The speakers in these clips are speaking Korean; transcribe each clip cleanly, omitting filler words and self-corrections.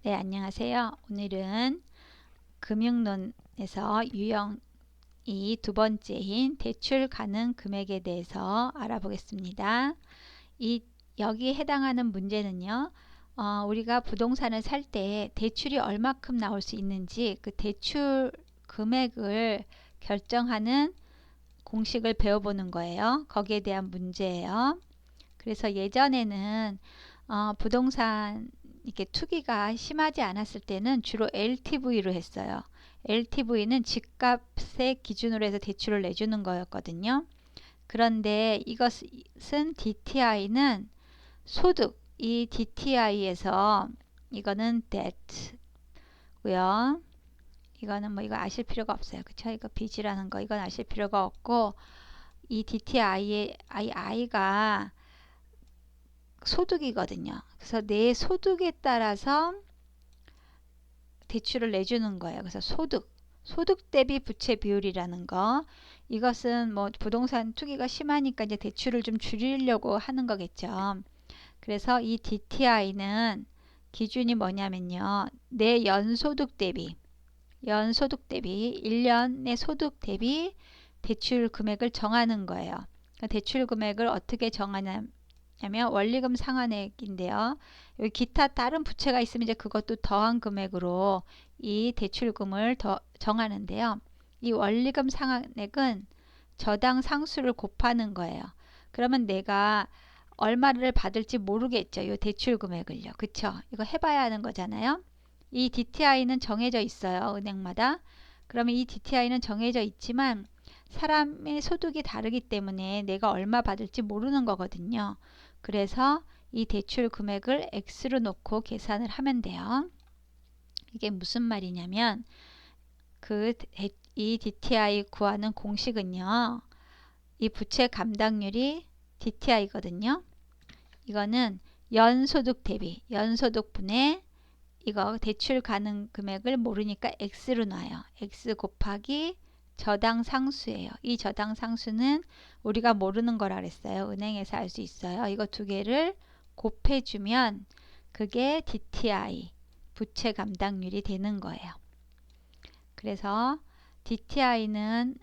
네, 안녕하세요. 오늘은 금융론에서 유형이 두 번째인 대출 가능 금액에 대해서 알아보겠습니다. 여기에 해당하는 문제는요, 우리가 부동산을 살 때 대출이 얼마큼 나올 수 있는지 그 대출 금액을 결정하는 공식을 배워보는 거예요. 거기에 대한 문제예요. 그래서 예전에는 부동산 이렇게 투기가 심하지 않았을 때는 주로 LTV로 했어요. LTV는 집값의 기준으로 해서 대출을 내주는 거였거든요. 그런데 이것은 DTI는 소득, 이 DTI에서 이거는 debt고요. 이거는 뭐 이거 아실 필요가 없어요. 그쵸? 이거 빚이라는 거 이건 아실 필요가 없고 이 DTI의 I가 소득이거든요. 그래서 내 소득에 따라서 대출을 내주는 거예요. 그래서 소득 대비 부채 비율이라는 거. 이것은 뭐 부동산 투기가 심하니까 이제 대출을 좀 줄이려고 하는 거겠죠. 그래서 이 DTI는 기준이 뭐냐면요. 내 연소득 대비 1년의 소득 대비 대출 금액을 정하는 거예요. 대출 금액을 어떻게 정하냐면 원리금 상환액인데요. 여기 기타 다른 부채가 있으면 이제 그것도 더한 금액으로 이 대출금을 정하는데요. 이 원리금 상환액은 저당 상수를 곱하는 거예요. 그러면 내가 얼마를 받을지 모르겠죠. 이 대출 금액을요. 그쵸? 이거 해봐야 하는 거잖아요. 이 DTI는 정해져 있어요. 은행마다. 그러면 이 DTI는 정해져 있지만 사람의 소득이 다르기 때문에 내가 얼마 받을지 모르는 거거든요. 그래서 이 대출 금액을 X로 놓고 계산을 하면 돼요. 이게 무슨 말이냐면 이 DTI 구하는 공식은요. 이 부채 감당률이 DTI거든요. 이거는 연소득 대비 연소득분의 이거 대출 가능 금액을 모르니까 X로 놔요. X 곱하기 저당 상수예요. 이 저당 상수는 우리가 모르는 거라 그랬어요. 은행에서 알 수 있어요. 이거 두 개를 곱해주면 그게 DTI 부채 감당률이 되는 거예요. 그래서 DTI를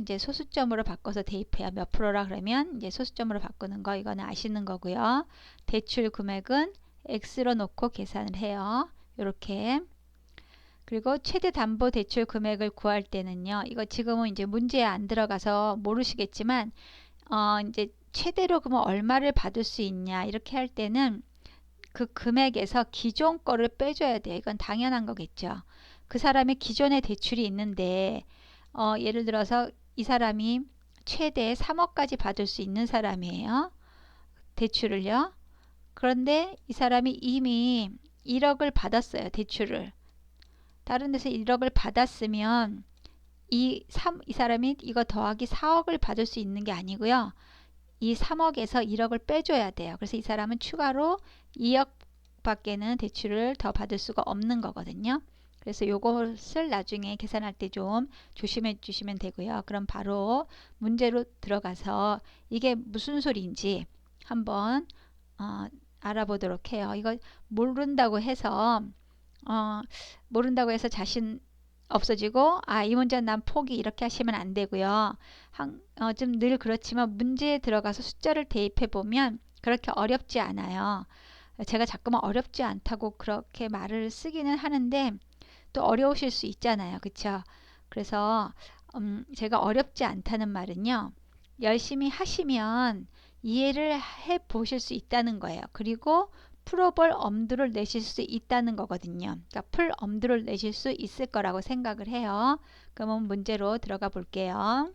이제 소수점으로 바꿔서 대입해요. 몇 프로라 그러면 이제 소수점으로 바꾸는 거 이거는 아시는 거고요. 대출 금액은 X로 놓고 계산을 해요. 이렇게. 그리고 최대 담보 대출 금액을 구할 때는요. 이거 지금은 이제 문제에 안 들어가서 모르시겠지만 이제 최대로 그러면 얼마를 받을 수 있냐 이렇게 할 때는 그 금액에서 기존 거를 빼줘야 돼요. 이건 당연한 거겠죠. 그 사람의 기존의 대출이 있는데 예를 들어서 이 사람이 최대 3억까지 받을 수 있는 사람이에요. 대출을요. 그런데 이 사람이 이미 1억을 받았어요. 대출을. 다른 데서 1억을 받았으면 이 사람이 이거 더하기 4억을 받을 수 있는 게 아니고요. 이 3억에서 1억을 빼줘야 돼요. 그래서 이 사람은 추가로 2억 밖에는 대출을 더 받을 수가 없는 거거든요. 그래서 요것을 나중에 계산할 때 좀 조심해 주시면 되고요. 그럼 바로 문제로 들어가서 이게 무슨 소리인지 한번 알아보도록 해요. 이거 모른다고 해서 자신 없어지고 이 문제는 난 포기 이렇게 하시면 안 되고요. 좀 늘 그렇지만 문제에 들어가서 숫자를 대입해 보면 그렇게 어렵지 않아요. 제가 자꾸만 어렵지 않다고 그렇게 말을 쓰기는 하는데 또 어려우실 수 있잖아요. 그쵸? 그래서 제가 어렵지 않다는 말은요. 열심히 하시면 이해를 해 보실 수 있다는 거예요. 그리고 풀어볼 엄두를 내실 수 있다는 거거든요. 그러니까 풀 엄두를 내실 수 있을 거라고 생각을 해요. 그러면 문제로 들어가 볼게요.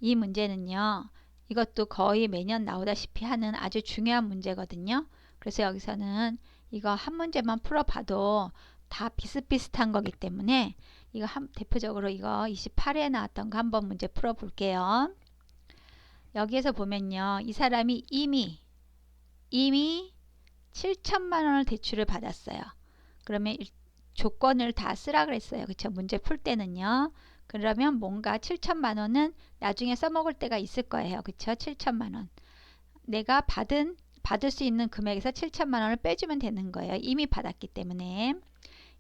이 문제는요. 이것도 거의 매년 나오다시피 하는 아주 중요한 문제거든요. 그래서 여기서는 이거 한 문제만 풀어봐도 다 비슷비슷한 거기 때문에 이거 대표적으로 이거 28회에 나왔던 거 한번 문제 풀어볼게요. 여기에서 보면요. 이 사람이 이미 7천만 원을 대출을 받았어요. 그러면 조건을 다 쓰라 그랬어요. 그쵸? 문제 풀 때는요. 그러면 뭔가 7천만 원은 나중에 써먹을 때가 있을 거예요. 그쵸? 7천만 원. 내가 받을 수 있는 금액에서 7천만 원을 빼주면 되는 거예요. 이미 받았기 때문에.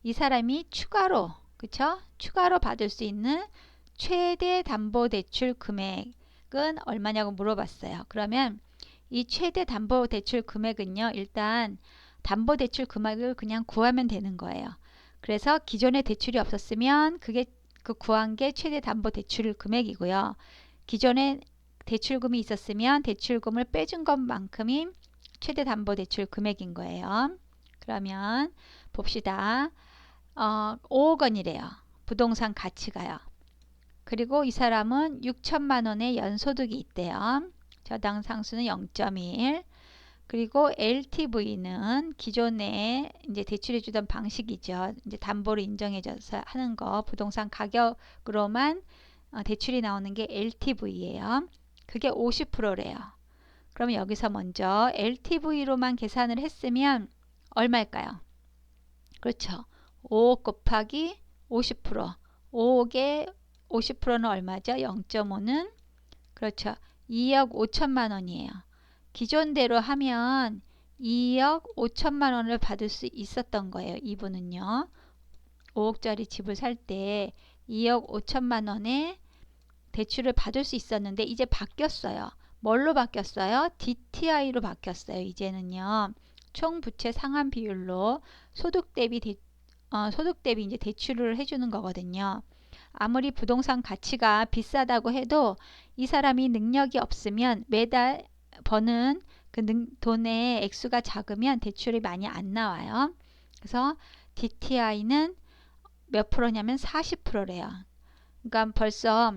이 사람이 추가로, 그쵸? 추가로 받을 수 있는 최대 담보대출 금액은 얼마냐고 물어봤어요. 그러면 이 최대 담보대출 금액은요, 일단 담보대출 금액을 그냥 구하면 되는 거예요. 그래서 기존에 대출이 없었으면 그게 그 구한 게 최대 담보대출 금액이고요. 기존에 대출금이 있었으면 대출금을 빼준 것만큼이 최대 담보대출 금액인 거예요. 그러면 봅시다. 5억 원이래요. 부동산 가치가요. 그리고 이 사람은 6천만 원의 연소득이 있대요. 저당 상수는 0.1. 그리고 LTV는 기존에 이제 대출해 주던 방식이죠. 이제 담보를 인정해줘서 하는 거, 부동산 가격으로만 대출이 나오는 게 LTV예요. 그게 50%래요. 그러면 여기서 먼저 LTV로만 계산을 했으면 얼마일까요? 그렇죠. 5억 곱하기 50%. 5억에 50%는 얼마죠? 0.5는 그렇죠. 2억 5천만 원이에요. 기존대로 하면 2억 5천만 원을 받을 수 있었던 거예요. 이분은요. 5억짜리 집을 살 때 2억 5천만 원의 대출을 받을 수 있었는데 이제 바뀌었어요. 뭘로 바뀌었어요? DTI로 바뀌었어요. 이제는요. 총 부채 상환 비율로 소득 대비 이제 대출을 해주는 거거든요. 아무리 부동산 가치가 비싸다고 해도 이 사람이 능력이 없으면 매달 버는 그 돈의 액수가 작으면 대출이 많이 안 나와요. 그래서 DTI는 몇 프로냐면 40%래요. 그러니까 벌써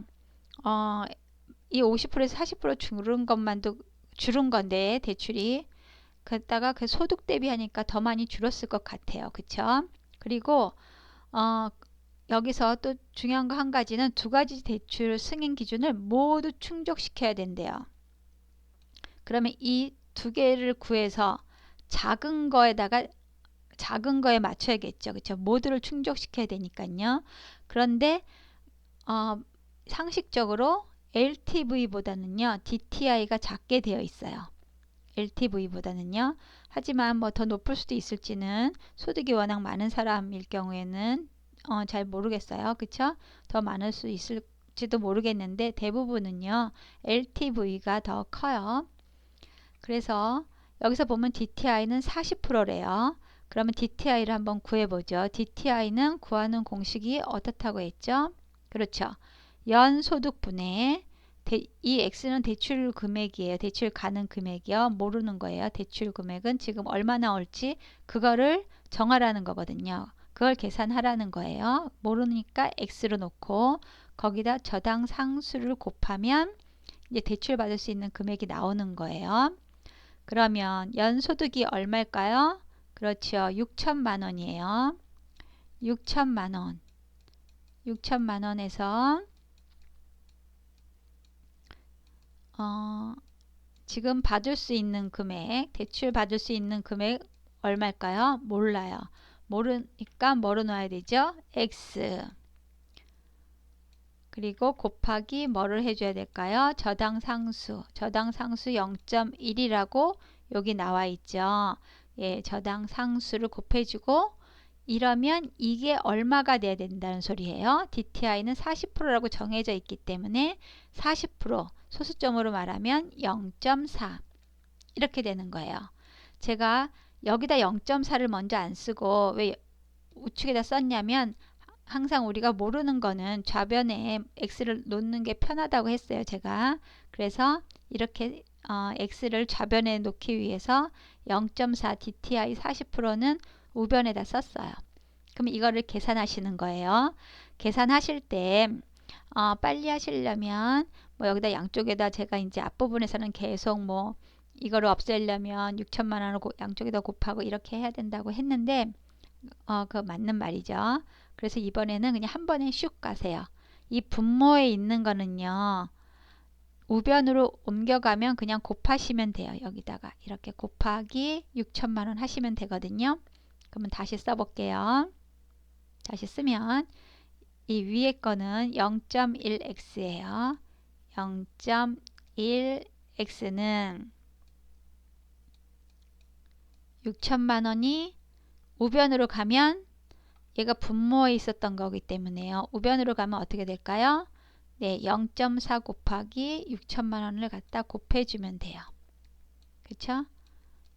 이 50%에서 40% 줄은 건데 대출이 그랬다가 그 소득 대비하니까 더 많이 줄었을 것 같아요. 그쵸? 그리고 여기서 또 중요한 거 한 가지는 두 가지 대출 승인 기준을 모두 충족시켜야 된대요. 그러면 이 두 개를 구해서 작은 거에 맞춰야겠죠. 그쵸? 모두를 충족시켜야 되니까요. 그런데 상식적으로 LTV보다는요, DTI가 작게 되어 있어요. LTV보다는요. 하지만 뭐 더 높을 수도 있을지는 소득이 워낙 많은 사람일 경우에는 잘 모르겠어요. 그쵸? 더 많을 수 있을지도 모르겠는데 대부분은요. LTV가 더 커요. 그래서 여기서 보면 DTI는 40%래요. 그러면 DTI를 한번 구해보죠. DTI는 구하는 공식이 어떻다고 했죠? 그렇죠. 연소득분의 이 X는 대출 금액이에요. 대출 가능 금액이요. 모르는 거예요. 대출 금액은 지금 얼마 나올지 그거를 정하라는 거거든요. 그걸 계산하라는 거예요. 모르니까 X로 놓고 거기다 저당 상수를 곱하면 이제 대출 받을 수 있는 금액이 나오는 거예요. 그러면 연소득이 얼마일까요? 그렇죠. 6천만 원이에요. 6천만 원. 6천만 원에서 지금 받을 수 있는 금액, 대출 받을 수 있는 금액 얼마일까요? 몰라요. 모르니까 뭐로 넣어야 되죠? X. 그리고 곱하기 뭐를 해줘야 될까요? 저당상수. 저당상수 0.1이라고 여기 나와 있죠. 예, 저당상수를 곱해주고 이러면 이게 얼마가 돼야 된다는 소리예요. DTI는 40%라고 정해져 있기 때문에 40% 소수점으로 말하면 0.4 이렇게 되는 거예요. 제가 여기다 0.4를 먼저 안 쓰고 왜 우측에다 썼냐면 항상 우리가 모르는 거는 좌변에 x를 놓는 게 편하다고 했어요. 제가 그래서 이렇게 x를 좌변에 놓기 위해서 0.4 DTI 40%는 우변에다 썼어요. 그럼 이거를 계산하시는 거예요. 계산하실 때 빨리 하시려면 뭐 여기다 양쪽에다 제가 이제 앞부분에서는 계속 뭐 이거를 없애려면 6천만 원을 양쪽에다 곱하고 이렇게 해야 된다고 했는데 그거 맞는 말이죠. 그래서 이번에는 그냥 한 번에 슉 가세요. 이 분모에 있는 거는요. 우변으로 옮겨가면 그냥 곱하시면 돼요. 여기다가 이렇게 곱하기 6천만 원 하시면 되거든요. 그러면 다시 써볼게요. 다시 쓰면 이 위에 거는 0.1x예요. 0.1x는 6천만 원이 우변으로 가면 얘가 분모에 있었던 거기 때문에요. 우변으로 가면 어떻게 될까요? 네, 0.4 곱하기 6천만 원을 갖다 곱해주면 돼요. 그쵸?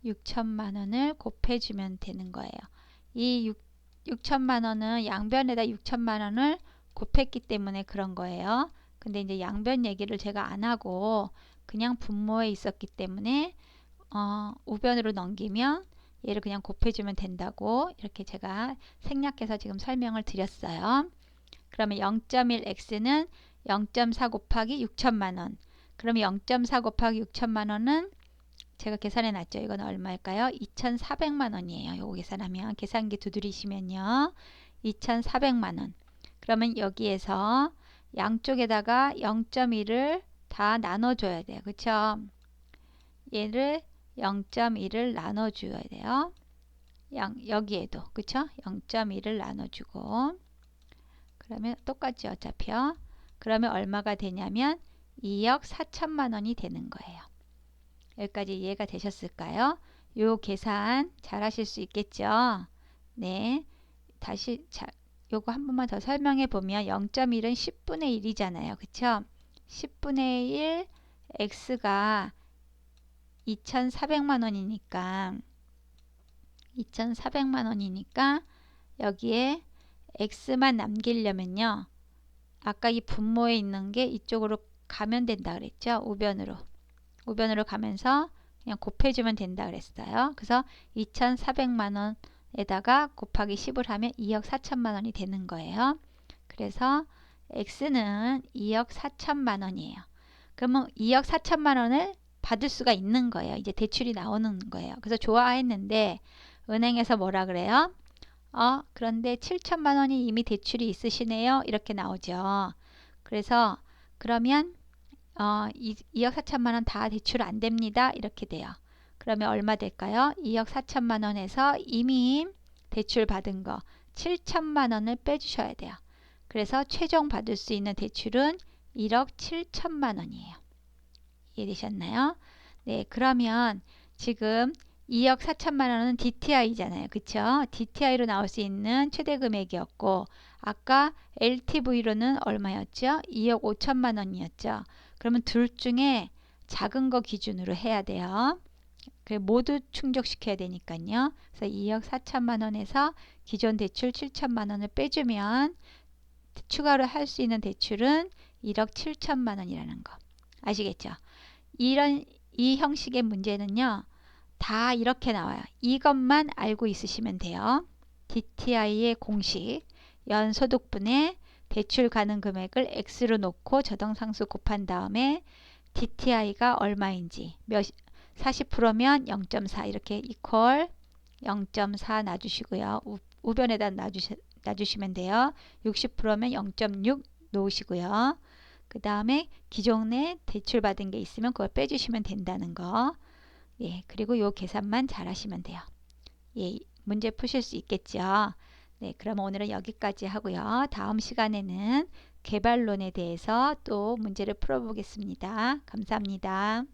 6천만 원을 곱해주면 되는 거예요. 이 6천만 원은 양변에다 6천만 원을 곱했기 때문에 그런 거예요. 근데 이제 양변 얘기를 제가 안 하고 그냥 분모에 있었기 때문에 우변으로 넘기면 얘를 그냥 곱해주면 된다고 이렇게 제가 생략해서 지금 설명을 드렸어요. 그러면 0.1x는 0.4 곱하기 6천만 원. 그러면 0.4 곱하기 6천만 원은 제가 계산해 놨죠. 이건 얼마일까요? 2,400만 원이에요. 요거 계산하면 계산기 두드리시면요. 2,400만 원. 그러면 여기에서 양쪽에다가 0.1을 다 나눠줘야 돼요. 그쵸? 얘를 0.1을 나눠줘야 돼요. 여기에도 그쵸? 0.1을 나눠주고 그러면 똑같죠. 어차피요. 그러면 얼마가 되냐면 2억 4천만 원이 되는 거예요. 여기까지 이해가 되셨을까요? 요 계산 잘 하실 수 있겠죠? 네. 다시 요거 한 번만 더 설명해 보면 0.1은 10분의 1이잖아요. 그쵸? 10분의 1 x가 2,400만 원이니까 2,400만 원이니까 여기에 x만 남기려면요. 아까 이 분모에 있는 게 이쪽으로 가면 된다 그랬죠? 우변으로 가면서 그냥 곱해주면 된다 그랬어요. 그래서 2,400만 원에다가 곱하기 10을 하면 2억 4천만 원이 되는 거예요. 그래서 x는 2억 4천만 원이에요. 그러면 2억 4천만 원을 받을 수가 있는 거예요. 이제 대출이 나오는 거예요. 그래서 좋아했는데 은행에서 뭐라 그래요? 그런데 7천만 원이 이미 대출이 있으시네요. 이렇게 나오죠. 그래서 그러면 2억 4천만 원 다 대출 안 됩니다. 이렇게 돼요. 그러면 얼마 될까요? 2억 4천만 원에서 이미 대출 받은 거 7천만 원을 빼주셔야 돼요. 그래서 최종 받을 수 있는 대출은 1억 7천만 원이에요. 이해되셨나요? 네, 그러면 지금 2억 4천만 원은 DTI잖아요. 그쵸? DTI로 나올 수 있는 최대 금액이었고 아까 LTV로는 얼마였죠? 2억 5천만 원이었죠. 그러면 둘 중에 작은 거 기준으로 해야 돼요. 모두 충족시켜야 되니까요. 그래서 2억 4천만 원에서 기존 대출 7천만 원을 빼주면 추가로 할 수 있는 대출은 1억 7천만 원이라는 거. 아시겠죠? 이 형식의 문제는요. 다 이렇게 나와요. 이것만 알고 있으시면 돼요. DTI의 공식, 연소득분의 대출 가능 금액을 x로 놓고 저당상수 곱한 다음에 DTI가 얼마인지 40%면 0.4 이렇게 이퀄 0.4 놔주시고요. 우변에다 놔주시면 돼요. 60%면 0.6 놓으시고요. 그 다음에 기존에 대출 받은 게 있으면 그걸 빼주시면 된다는 거. 예, 그리고 요 계산만 잘 하시면 돼요. 예, 문제 푸실 수 있겠죠. 네, 그럼 오늘은 여기까지 하고요. 다음 시간에는 개발론에 대해서 또 문제를 풀어보겠습니다. 감사합니다.